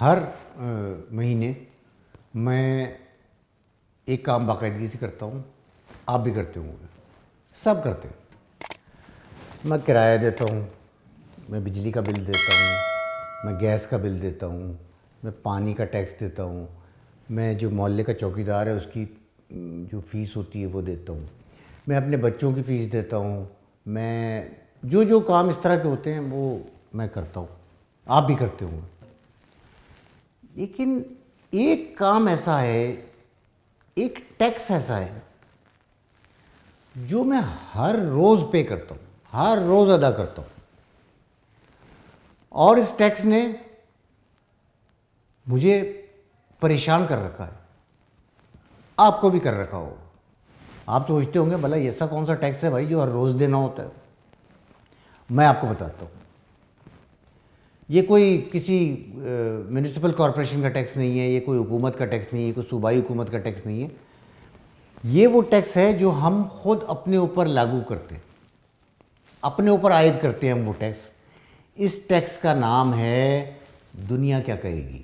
ہر مہینے میں ایک کام باقاعدگی سے کرتا ہوں، آپ بھی کرتے ہوں گے، سب کرتے ہیں۔ میں کرایہ دیتا ہوں، میں بجلی کا بل دیتا ہوں، میں گیس کا بل دیتا ہوں، میں پانی کا ٹیکس دیتا ہوں، میں جو محلے کا چوکیدار ہے اس کی جو فیس ہوتی ہے وہ دیتا ہوں، میں اپنے بچوں کی فیس دیتا ہوں، میں جو کام اس طرح کے ہوتے ہیں وہ میں کرتا ہوں، آپ بھی کرتے ہوں گے۔ لیکن ایک کام ایسا ہے، ایک ٹیکس ایسا ہے جو میں ہر روز پے کرتا ہوں، ہر روز ادا کرتا ہوں، اور اس ٹیکس نے مجھے پریشان کر رکھا ہے، آپ کو بھی کر رکھا ہوگا۔ آپ سوچتے ہوں گے بھلا یہ ایسا کون سا ٹیکس ہے بھائی جو ہر روز دینا ہوتا ہے؟ میں آپ کو بتاتا ہوں، یہ کوئی کسی میونسپل کارپوریشن کا ٹیکس نہیں ہے، یہ کوئی حکومت کا ٹیکس نہیں ہے، کوئی صوبائی حکومت کا ٹیکس نہیں ہے، یہ وہ ٹیکس ہے جو ہم خود اپنے اوپر لاگو کرتے ہیں، اپنے اوپر عائد کرتے ہیں ہم وہ ٹیکس۔ اس ٹیکس کا نام ہے دنیا کیا کہے گی۔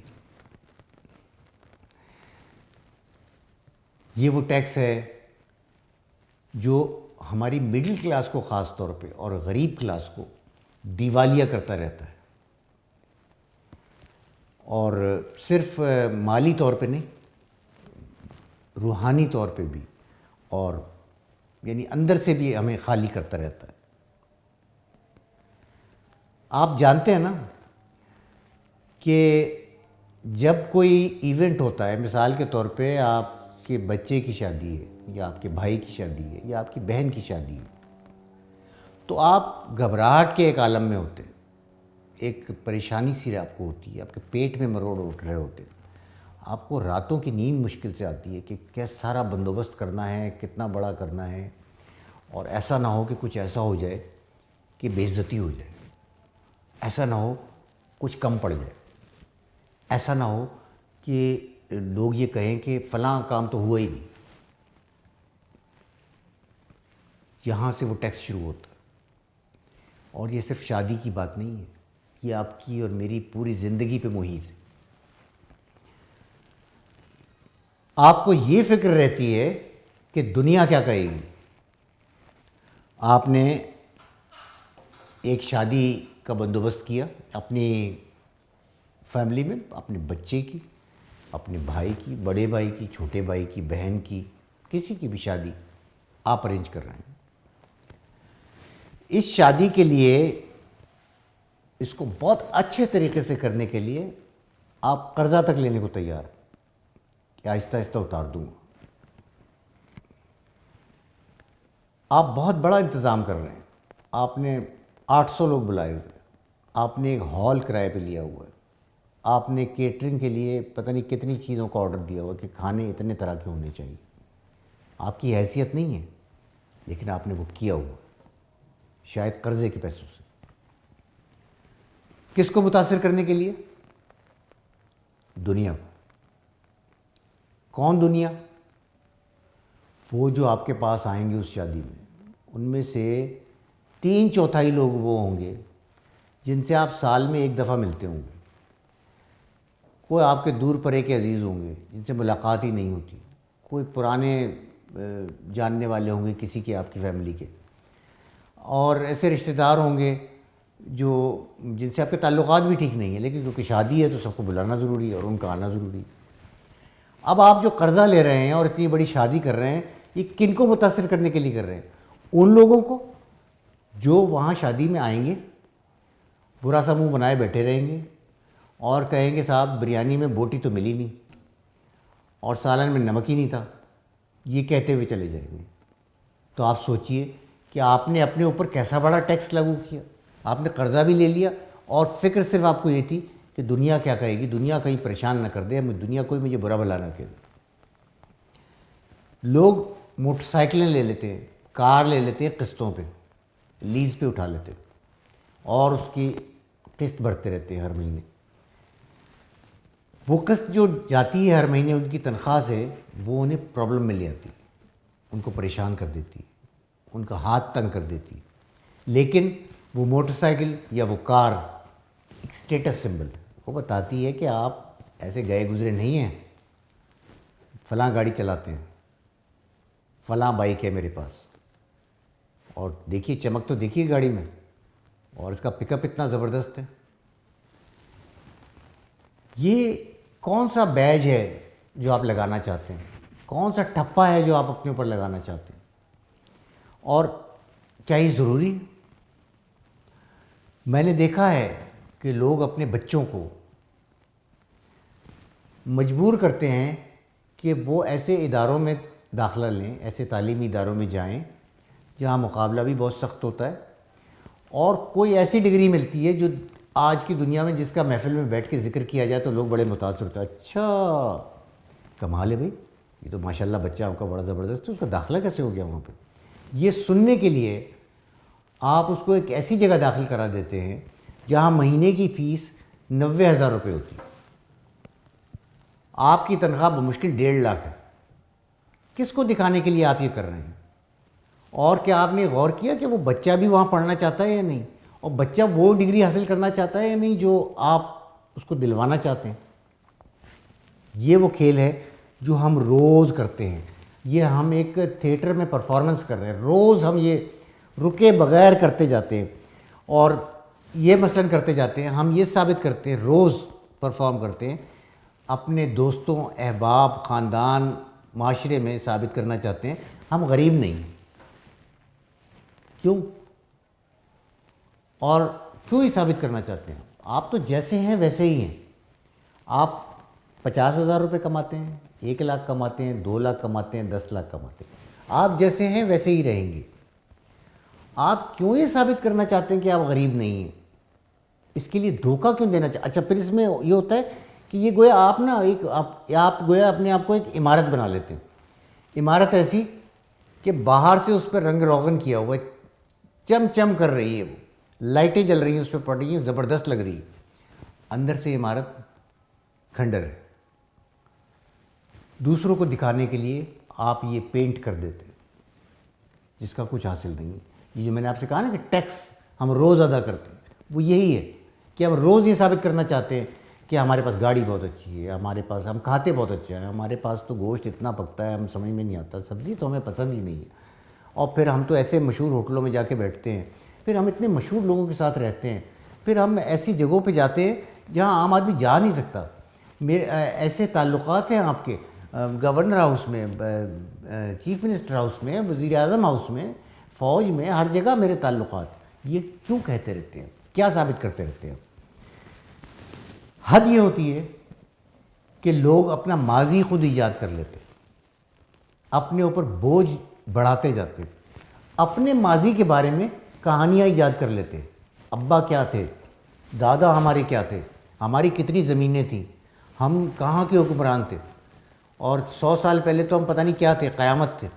یہ وہ ٹیکس ہے جو ہماری مڈل کلاس کو خاص طور پہ اور غریب کلاس کو دیوالیہ کرتا رہتا ہے، اور صرف مالی طور پہ نہیں، روحانی طور پہ بھی، اور یعنی اندر سے بھی ہمیں خالی کرتا رہتا ہے۔ آپ جانتے ہیں نا کہ جب کوئی ایونٹ ہوتا ہے، مثال کے طور پہ آپ کے بچے کی شادی ہے، یا آپ کے بھائی کی شادی ہے، یا آپ کی بہن کی شادی ہے، تو آپ گھبراہٹ کے ایک عالم میں ہوتے ہیں، ایک پریشانی سی آپ کو ہوتی ہے، آپ کے پیٹ میں مروڑ اٹھ رہے ہوتے ہیں، آپ کو راتوں کی نیند مشکل سے آتی ہے کہ کیسا سارا بندوبست کرنا ہے، کتنا بڑا کرنا ہے، اور ایسا نہ ہو کہ کچھ ایسا ہو جائے کہ بے عزتی ہو جائے، ایسا نہ ہو کچھ کم پڑ جائے، ایسا نہ ہو کہ لوگ یہ کہیں کہ فلاں کام تو ہوا ہی نہیں۔ یہاں سے وہ ٹیکس شروع ہوتا ہے، اور یہ صرف شادی کی بات نہیں ہے، یہ آپ کی اور میری پوری زندگی پہ محیط ہے۔ آپ کو یہ فکر رہتی ہے کہ دنیا کیا کہے گی۔ آپ نے ایک شادی کا بندوبست کیا اپنی فیملی میں، اپنے بچے کی، اپنے بھائی کی، بڑے بھائی کی، چھوٹے بھائی کی، بہن کی، کسی کی بھی شادی آپ ارینج کر رہے ہیں۔ اس شادی کے لیے، اس کو بہت اچھے طریقے سے کرنے کے لیے آپ قرضہ تک لینے کو تیار ہیں کہ آہستہ آہستہ اتار دوں گا۔ آپ بہت بڑا انتظام کر رہے ہیں، آپ نے 800 لوگ بلائے ہوئے ہیں، آپ نے ایک ہال کرائے پہ لیا ہوا ہے، آپ نے کیٹرنگ کے لیے پتہ نہیں کتنی چیزوں کا آرڈر دیا ہوا کہ کھانے اتنے طرح کے ہونے چاہیے۔ آپ کی حیثیت نہیں ہے، لیکن آپ نے وہ کیا ہوا، شاید قرضے کے پیسوں سے۔ کس کو متاثر کرنے کے لیے؟ دنیا کو۔ کون دنیا؟ وہ جو آپ کے پاس آئیں گے اس شادی میں، ان میں سے 3/4 لوگ وہ ہوں گے جن سے آپ سال میں ایک دفعہ ملتے ہوں گے، کوئی آپ کے دور پرے کے عزیز ہوں گے جن سے ملاقات ہی نہیں ہوتی، کوئی پرانے جاننے والے ہوں گے کسی کے، آپ کی فیملی کے، اور ایسے رشتہ دار ہوں گے جن سے آپ کے تعلقات بھی ٹھیک نہیں ہیں، لیکن کیونکہ شادی ہے تو سب کو بلانا ضروری ہے اور ان کا آنا ضروری ہے۔ اب آپ جو قرضہ لے رہے ہیں اور اتنی بڑی شادی کر رہے ہیں، یہ کن کو متاثر کرنے کے لیے کر رہے ہیں؟ ان لوگوں کو جو وہاں شادی میں آئیں گے، برا سا منہ بنائے بیٹھے رہیں گے اور کہیں گے صاحب بریانی میں بوٹی تو ملی نہیں اور سالن میں نمک ہی نہیں تھا، یہ کہتے ہوئے چلے جائیں گے۔ تو آپ سوچئے کہ آپ نے اپنے اوپر کیسا بڑا ٹیکس لاگو کیا، آپ نے قرضہ بھی لے لیا، اور فکر صرف آپ کو یہ تھی کہ دنیا کیا کہے گی، دنیا کہیں پریشان نہ کر دے، دنیا کوئی مجھے برا بھلا نہ کہے۔ لوگ موٹر سائیکلیں لے لیتے ہیں، کار لے لیتے ہیں قسطوں پہ، لیز پہ اٹھا لیتے ہیں، اور اس کی قسط بھرتے رہتے ہیں ہر مہینے۔ وہ قسط جو جاتی ہے ہر مہینے ان کی تنخواہ سے، وہ انہیں پرابلم میں لے آتی، ان کو پریشان کر دیتی، ان کا ہاتھ تنگ کر دیتی۔ لیکن وہ موٹر سائیکل یا وہ کار ایک اسٹیٹس سمبل ہے، وہ بتاتی ہے کہ آپ ایسے گئے گزرے نہیں ہیں، فلاں گاڑی چلاتے ہیں، فلاں بائک ہے میرے پاس، اور دیکھیے چمک تو دیکھیے گاڑی میں، اور اس کا پک اپ اتنا زبردست ہے. یہ کون سا بیج ہے جو آپ لگانا چاہتے ہیں؟ کون سا ٹھپا ہے جو آپ اپنے اوپر لگانا چاہتے ہیں؟ اور کیا یہ ضروری ہے؟ میں نے دیکھا ہے کہ لوگ اپنے بچوں کو مجبور کرتے ہیں کہ وہ ایسے اداروں میں داخلہ لیں، ایسے تعلیمی اداروں میں جائیں جہاں مقابلہ بھی بہت سخت ہوتا ہے، اور کوئی ایسی ڈگری ملتی ہے جو آج کی دنیا میں جس کا محفل میں بیٹھ کے ذکر کیا جائے تو لوگ بڑے متاثر ہوتے ہیں. اچھا کمال ہے بھائی، یہ تو ماشاءاللہ بچہ آپ کا بڑا زبردست ہے، اس کا داخلہ کیسے ہو گیا وہاں پہ؟ یہ سننے کے لیے آپ اس کو ایک ایسی جگہ داخل کرا دیتے ہیں جہاں مہینے کی فیس 90,000 روپے ہوتی ہے، آپ کی تنخواہ بمشکل 1.5 لاکھ ہے. کس کو دکھانے کے لیے آپ یہ کر رہے ہیں؟ اور کیا آپ نے غور کیا کہ وہ بچہ بھی وہاں پڑھنا چاہتا ہے یا نہیں، اور بچہ وہ ڈگری حاصل کرنا چاہتا ہے یا نہیں جو آپ اس کو دلوانا چاہتے ہیں؟ یہ وہ کھیل ہے جو ہم روز کرتے ہیں. یہ ہم ایک تھیٹر میں پرفارمنس کر رہے ہیں، روز ہم یہ رکے بغیر کرتے جاتے ہیں، اور یہ مثلاً کرتے جاتے ہیں، ہم یہ ثابت کرتے ہیں، روز پرفارم کرتے ہیں، اپنے دوستوں، احباب، خاندان، معاشرے میں ثابت کرنا چاہتے ہیں ہم غریب نہیں ہیں. کیوں؟ اور کیوں یہ ثابت کرنا چاہتے ہیں؟ آپ تو جیسے ہیں ویسے ہی ہیں. آپ 50,000 روپے کماتے ہیں، 1 لاکھ کماتے ہیں، 2 لاکھ کماتے ہیں، 10 لاکھ کماتے ہیں، آپ جیسے ہیں ویسے ہی رہیں گے. آپ کیوں یہ ثابت کرنا چاہتے ہیں کہ آپ غریب نہیں ہیں؟ اس کے لیے دھوکہ کیوں دینا چاہتے؟ اچھا، پھر اس میں یہ ہوتا ہے کہ یہ گویا آپ نا آپ گویا اپنے آپ کو ایک عمارت بنا لیتے ہیں. عمارت ایسی کہ باہر سے اس پہ رنگ روغن کیا ہوا ہے، چم چم کر رہی ہے، وہ لائٹیں جل رہی ہیں، اس پہ پڑ رہی ہیں، زبردست لگ رہی ہے. اندر سے عمارت کھنڈر ہے. دوسروں کو دکھانے کے لیے آپ یہ پینٹ کر دیتے ہیں جس کا کچھ حاصل نہیں ہے. یہ جو میں نے آپ سے کہا نا کہ ٹیکس ہم روز ادا کرتے ہیں، وہ یہی ہے کہ ہم روز یہ ثابت کرنا چاہتے ہیں کہ ہمارے پاس گاڑی بہت اچھی ہے، ہمارے پاس ہم کھاتے بہت اچھے ہیں، ہمارے پاس تو گوشت اتنا پکتا ہے ہم سمجھ میں نہیں آتا، سبزی تو ہمیں پسند ہی نہیں ہے، اور پھر ہم تو ایسے مشہور ہوٹلوں میں جا کے بیٹھتے ہیں، پھر ہم اتنے مشہور لوگوں کے ساتھ رہتے ہیں، پھر ہم ایسی جگہوں پہ جاتے ہیں جہاں عام آدمی جا نہیں سکتا. میرے ایسے تعلقات ہیں آپ کے گورنر ہاؤس میں، چیف منسٹر ہاؤس میں، وزیر اعظم ہاؤس میں، فوج میں، ہر جگہ میرے تعلقات. یہ کیوں کہتے رہتے ہیں؟ کیا ثابت کرتے رہتے ہیں؟ حد یہ ہوتی ہے کہ لوگ اپنا ماضی خود ایجاد کر لیتے، اپنے اوپر بوجھ بڑھاتے جاتے، اپنے ماضی کے بارے میں کہانیاں ایجاد کر لیتے. ابا کیا تھے، دادا ہمارے کیا تھے، ہماری کتنی زمینیں تھیں، ہم کہاں کے حکمران تھے، اور 100 سال پہلے تو ہم پتہ نہیں کیا تھے، قیامت تھے.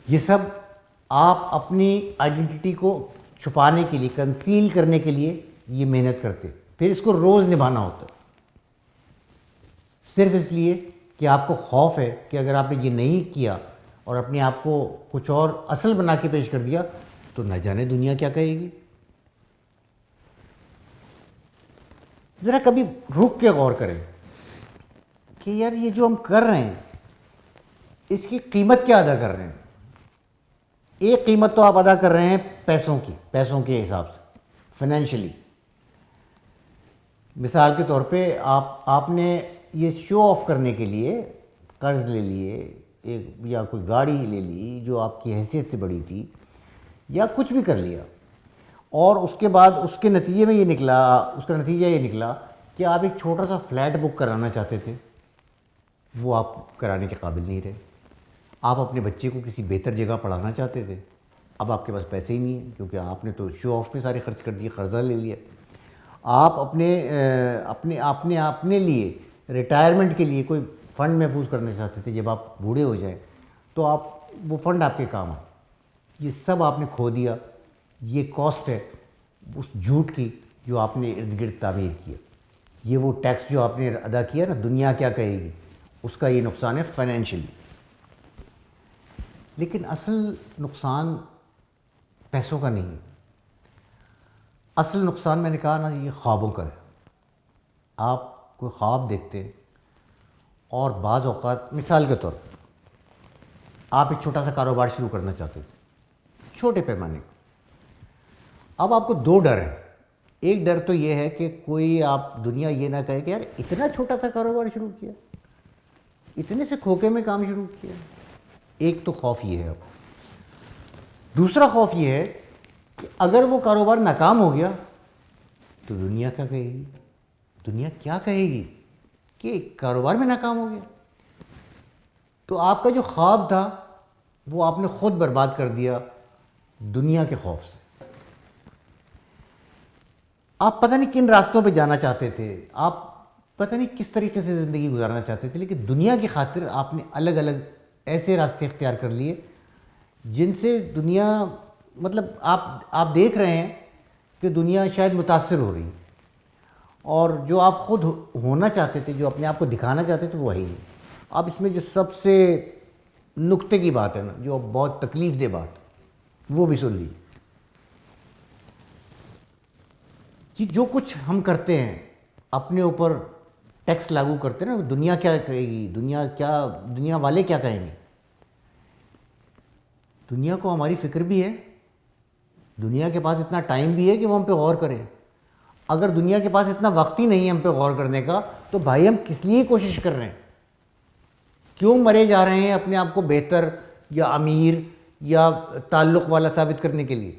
یہ سب آپ اپنی آئیڈینٹی کو چھپانے کے لیے، کنسیل کرنے کے لیے یہ محنت کرتے، پھر اس کو روز نبھانا ہوتا ہے، صرف اس لیے کہ آپ کو خوف ہے کہ اگر آپ نے یہ نہیں کیا اور اپنے آپ کو کچھ اور اصل بنا کے پیش کر دیا تو نہ جانے دنیا کیا کہے گی. ذرا کبھی رک کے غور کریں کہ یار یہ جو ہم کر رہے ہیں اس کی قیمت کیا ادا کر رہے ہیں. ایک قیمت تو آپ ادا کر رہے ہیں پیسوں کے حساب سے، فائنینشلی. مثال کے طور پہ آپ نے یہ شو آف کرنے کے لیے قرض لے لیے، یا کوئی گاڑی لے لی جو آپ کی حیثیت سے بڑی تھی، یا کچھ بھی کر لیا، اور اس کے بعد اس کے نتیجے میں اس کا نتیجہ یہ نکلا کہ آپ ایک چھوٹا سا فلیٹ بک کرانا چاہتے تھے، وہ آپ کرانے کے قابل نہیں رہے. آپ اپنے بچے کو کسی بہتر جگہ پڑھانا چاہتے تھے، اب آپ کے پاس پیسے ہی نہیں ہیں کیونکہ آپ نے تو شو آف میں سارے خرچ کر دیے، قرضہ لے لیا. آپ اپنے لیے ریٹائرمنٹ کے لیے کوئی فنڈ محفوظ کرنا چاہتے تھے، جب آپ بوڑھے ہو جائیں تو وہ فنڈ آپ کے کام آئے. یہ سب آپ نے کھو دیا. یہ کاسٹ ہے اس جھوٹ کی جو آپ نے ارد گرد تعمیر کیا. یہ وہ ٹیکس جو آپ نے ادا کیا نا، دنیا کیا کہے گی، اس کا یہ نقصان ہے فائنینشلی. لیکن اصل نقصان پیسوں کا نہیں ہے، اصل نقصان میں نے کہا نا یہ خوابوں کا ہے. آپ کوئی خواب دیکھتے ہیں اور بعض اوقات مثال کے طور پر آپ ایک چھوٹا سا کاروبار شروع کرنا چاہتے تھے، چھوٹے پیمانے کا. اب آپ کو دو ڈر ہیں. ایک ڈر تو یہ ہے کہ کوئی آپ دنیا یہ نہ کہے کہ یار اتنا چھوٹا سا کاروبار شروع کیا، اتنے سے کھوکے میں کام شروع کیا. ایک تو خوف یہ ہے. اب دوسرا خوف یہ ہے کہ اگر وہ کاروبار ناکام ہو گیا تو دنیا کیا کہے گی؟ دنیا کیا کہے گی کہ کاروبار میں ناکام ہو گیا؟ تو آپ کا جو خواب تھا وہ آپ نے خود برباد کر دیا دنیا کے خوف سے. آپ پتہ نہیں کن راستوں پہ جانا چاہتے تھے، آپ پتہ نہیں کس طریقے سے زندگی گزارنا چاہتے تھے، لیکن دنیا کی خاطر آپ نے الگ الگ ایسے راستے اختیار کر لیے جن سے دنیا مطلب آپ دیکھ رہے ہیں کہ دنیا شاید متاثر ہو رہی ہے، اور جو آپ خود ہونا چاہتے تھے، جو اپنے آپ کو دکھانا چاہتے تھے، وہ ہے ہی نہیں. اب اس میں جو سب سے نقطے کی بات ہے نا، جو بہت تکلیف دہ بات، وہ بھی سن لیجیے. کہ جو کچھ ہم کرتے ہیں اپنے اوپر ٹیکس لاگو کرتے ہیں نا، دنیا کیا کہے گی، دنیا والے کیا کہیں گے. دنیا کو ہماری فکر بھی ہے، دنیا کے پاس اتنا ٹائم بھی ہے کہ وہ ہم پہ غور کرے. اگر دنیا کے پاس اتنا وقت ہی نہیں ہے ہم پہ غور کرنے کا، تو بھائی ہم کس لیے کوشش کر رہے ہیں؟ کیوں مرے جا رہے ہیں اپنے آپ کو بہتر یا امیر یا تعلق والا ثابت کرنے کے لیے؟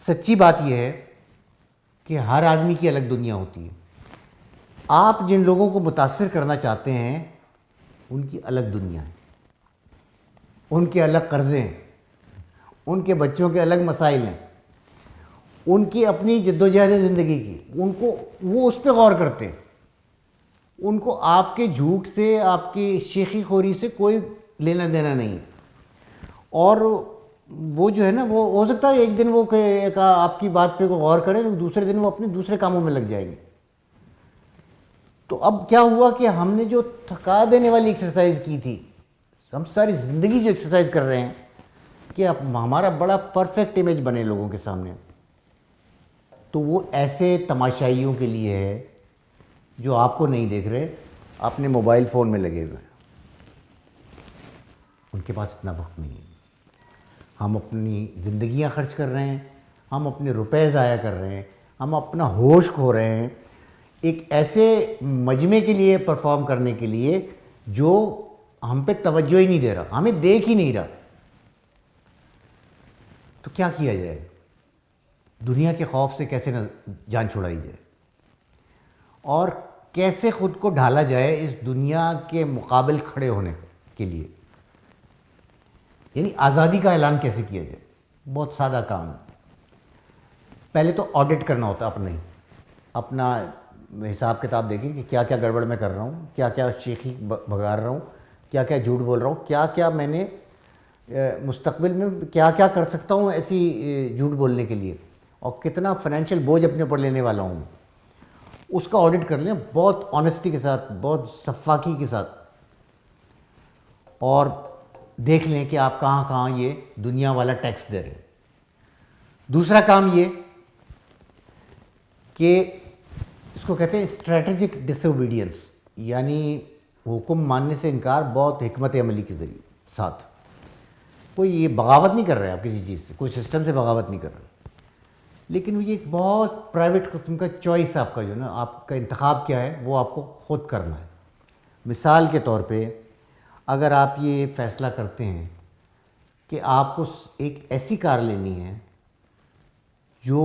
سچی بات یہ ہے کہ ہر آدمی کی الگ دنیا ہوتی ہے. آپ جن لوگوں کو متاثر کرنا چاہتے ہیں ان کی الگ دنیا ہے، ان کے الگ قرضے ہیں، ان کے بچوں کے الگ مسائل ہیں، ان کی اپنی جدوجہد زندگی کی، وہ اس پہ غور کرتے ہیں. ان کو آپ کے جھوٹ سے، آپ کی شیخی خوری سے کوئی لینا دینا نہیں. اور وہ جو ہے نا، وہ ہو سکتا ہے ایک دن وہ آپ کی بات پہ غور کریں، دوسرے دن وہ اپنے دوسرے کاموں میں لگ جائیں گے. تو اب کیا ہوا کہ ہم نے جو تھکا دینے والی ایکسرسائز کی تھی، ہم ساری زندگی جو ایکسرسائز کر رہے ہیں کہ اب ہمارا بڑا پرفیکٹ امیج بنے لوگوں کے سامنے، تو وہ ایسے تماشائیوں کے لیے ہے جو آپ کو نہیں دیکھ رہے، اپنے موبائل فون میں لگے ہوئے ہیں. ان کے پاس اتنا وقت نہیں ہے. ہم اپنی زندگیاں خرچ کر رہے ہیں، ہم اپنے روپے ضائع کر رہے ہیں، ہم اپنا ہوش کھو رہے ہیں ایک ایسے مجمع کے لیے پرفارم کرنے کے لیے جو ہم پہ توجہ ہی نہیں دے رہا، ہمیں دیکھ ہی نہیں رہا. تو کیا کیا جائے؟ دنیا کے خوف سے کیسے جان چھڑائی جائے، اور کیسے خود کو ڈھالا جائے اس دنیا کے مقابل کھڑے ہونے کے لیے؟ یعنی آزادی کا اعلان کیسے کیا جائے؟ بہت سادہ کام ہے. پہلے تو آڈٹ کرنا ہوتا ہے اپنا حساب کتاب دیکھیں کہ کیا کیا گڑبڑ میں کر رہا ہوں، کیا کیا شیخی بگاڑ رہا ہوں، کیا کیا جھوٹ بول رہا ہوں، کیا کیا میں نے مستقبل میں کیا کیا کر سکتا ہوں ایسی جھوٹ بولنے کے لیے، اور کتنا فائنینشیل بوجھ اپنے اوپر لینے والا ہوں. اس کا آڈٹ کر لیں بہت آنیسٹی کے ساتھ، بہت شفافی کے ساتھ، اور دیکھ لیں کہ آپ کہاں کہاں یہ دنیا والا ٹیکس دے رہے ہیں. دوسرا کام یہ کہ اس کو کہتے ہیں اسٹریٹجک ڈس اوبیڈینس، یعنی حکم ماننے سے انکار بہت حکمت عملی کے ذریعے ساتھ. کوئی یہ بغاوت نہیں کر رہا ہے آپ کسی چیز سے، کوئی سسٹم سے بغاوت نہیں کر رہا، لیکن یہ ایک بہت پرائیویٹ قسم کا چوائس آپ کا جو نا، آپ کا انتخاب کیا ہے وہ آپ کو خود کرنا ہے. مثال کے طور پہ اگر آپ یہ فیصلہ کرتے ہیں کہ آپ کو ایک ایسی کار لینی ہے جو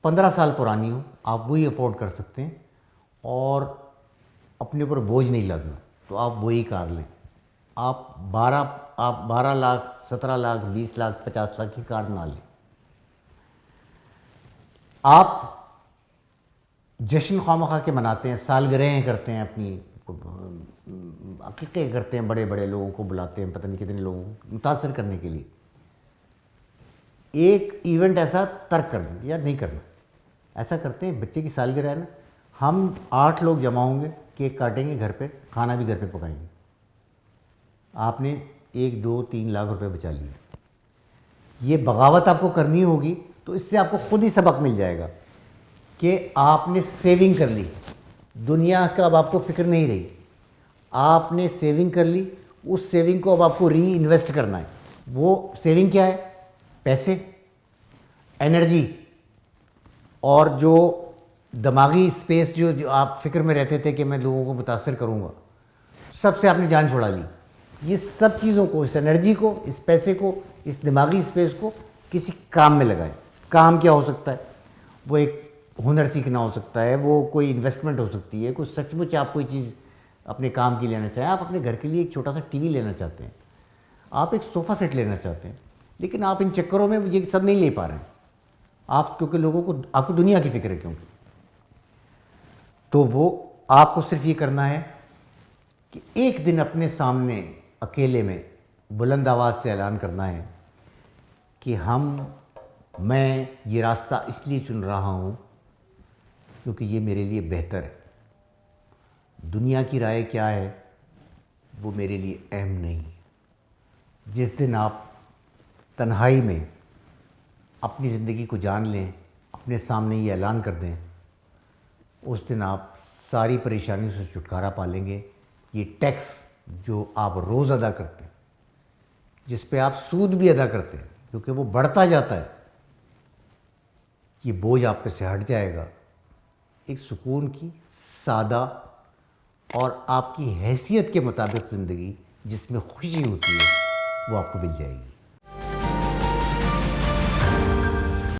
15 سال پرانی ہو، آپ وہی افورڈ کر سکتے ہیں اور اپنے اوپر بوجھ نہیں لگنا، تو آپ وہی کار لیں. آپ 12 لاکھ 17 لاکھ 20 لاکھ 50 لاکھ کی کار نہ لیں. آپ جشن خواہ کے مناتے ہیں، سالگرہیں کرتے ہیں، اپنی عقیقے کرتے ہیں، بڑے بڑے لوگوں کو بلاتے ہیں، پتہ نہیں کتنے لوگوں کو متاثر کرنے کے لیے. ایک ایونٹ ایسا ترک کر دیں یا نہیں کرنا. ایسا کرتے ہیں، بچے کی سالگرہ ہے نا، ہم 8 لوگ جمع ہوں گے، کیک کاٹیں گے گھر پہ، کھانا بھی گھر پہ پکائیں گے. آپ نے 1 2 3 لاکھ روپے بچا لیے. یہ بغاوت آپ کو کرنی ہوگی تو اس سے آپ کو خود ہی سبق مل جائے گا کہ آپ نے سیونگ کر لی, دنیا کا اب آپ کو فکر نہیں رہی, آپ نے سیونگ کر لی, اس سیونگ کو اب آپ کو ری انویسٹ کرنا ہے. وہ سیونگ کیا ہے؟ پیسے, انرجی, اور جو دماغی اسپیس جو آپ فکر میں رہتے تھے کہ میں لوگوں کو متاثر کروں گا, سب سے آپ نے جان چھڑا لی. یہ سب چیزوں کو, اس انرجی کو, اس پیسے کو, اس دماغی اسپیس کو کسی کام میں لگائیں. کام کیا ہو سکتا ہے؟ وہ ایک ہنر سیکھنا ہو سکتا ہے, وہ کوئی انویسٹمنٹ ہو سکتی ہے, کوئی سچ مچ آپ کوئی چیز اپنے کام کی لینا چاہیں. آپ اپنے گھر کے لیے ایک چھوٹا سا ٹی وی لینا چاہتے ہیں, آپ ایک صوفہ سیٹ لینا چاہتے ہیں, لیکن آپ ان چکروں میں یہ سب نہیں لے پا رہے ہیں آپ, کیونکہ لوگوں کو, آپ کو دنیا کی فکر ہے کیونکہ. تو وہ آپ کو صرف یہ کرنا ہے کہ ایک دن اپنے سامنے اکیلے میں بلند آواز سے اعلان کرنا ہے کہ میں یہ راستہ اس لیے چن رہا ہوں کیونکہ یہ میرے لیے بہتر ہے. دنیا کی رائے کیا ہے وہ میرے لیے اہم نہیں. جس دن آپ تنہائی میں اپنی زندگی کو جان لیں, اپنے سامنے یہ اعلان کر دیں, اس دن آپ ساری پریشانیوں سے چھٹکارا پا لیں گے. یہ ٹیکس جو آپ روز ادا کرتے ہیں, جس پہ آپ سود بھی ادا کرتے ہیں کیونکہ وہ بڑھتا جاتا ہے, یہ بوجھ آپ پہ سے ہٹ جائے گا. ایک سکون کی, سادہ اور آپ کی حیثیت کے مطابق زندگی جس میں خوشی ہوتی ہے وہ آپ کو مل جائے گی.